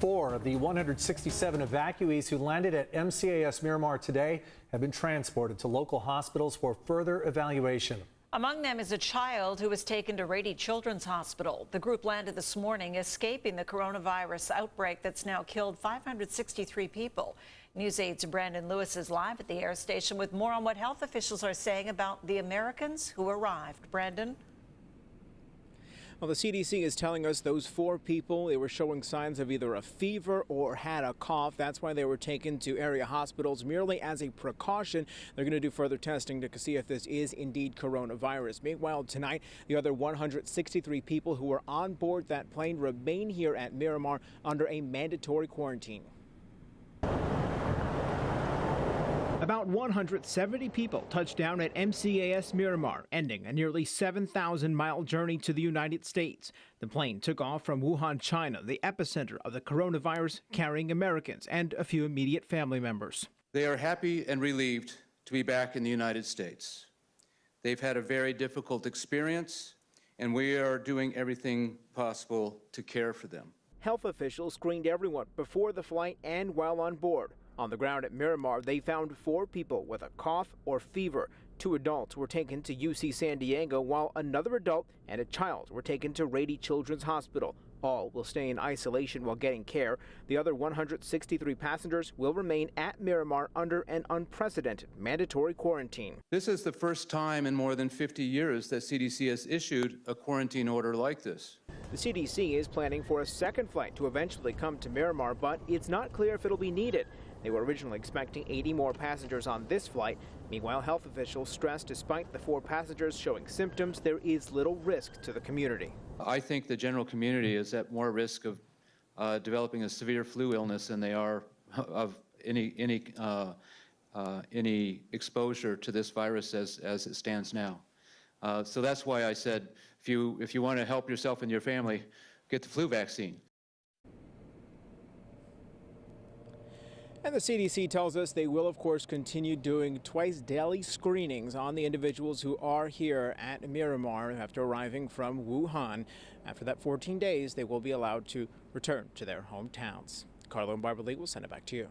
4 of the 167 evacuees who landed at MCAS Miramar today have been transported to local hospitals for further evaluation. Among them is a child who was taken to Rady Children's Hospital. The group landed this morning, escaping the coronavirus outbreak that's now killed 563 people. News 8's Brandon Lewis is live at the air station with more on what health officials are saying about the Americans who arrived. Brandon? Well, the CDC is telling us those 4 people, they were showing signs of either a fever or had a cough. That's why they were taken to area hospitals merely as a precaution. They're going to do further testing to see if this is indeed coronavirus. Meanwhile, tonight, the other 163 people who were on board that plane remain here at Miramar under a mandatory quarantine. About 170 people touched down at MCAS Miramar, ending a nearly 7,000-mile journey to the United States. The plane took off from Wuhan, China, the epicenter of the coronavirus, carrying Americans and a few immediate family members. They are happy and relieved to be back in the United States. They've had a very difficult experience, and we are doing everything possible to care for them. Health officials screened everyone before the flight and while on board. On the ground at Miramar, they found 4 people with a cough or fever. 2 adults were taken to UC San Diego, while another adult and a child were taken to Rady Children's Hospital. All will stay in isolation while getting care. The other 163 passengers will remain at Miramar under an unprecedented mandatory quarantine. This is the first time in more than 50 years that CDC has issued a quarantine order like this. The CDC is planning for a second flight to eventually come to Miramar, but it's not clear if it'll be needed. They were originally expecting 80 more passengers on this flight. Meanwhile, health officials stress despite the 4 passengers showing symptoms, there is little risk to the community. I think the general community is at more risk of developing a severe flu illness than they are of any exposure to this virus as it stands now. So that's why I said, if you want to help yourself and your family, get the flu vaccine. And the CDC tells us they will, of course, continue doing twice daily screenings on the individuals who are here at Miramar after arriving from Wuhan. After that 14 days, they will be allowed to return to their hometowns. Carlo and Barbara Lee will send it back to you.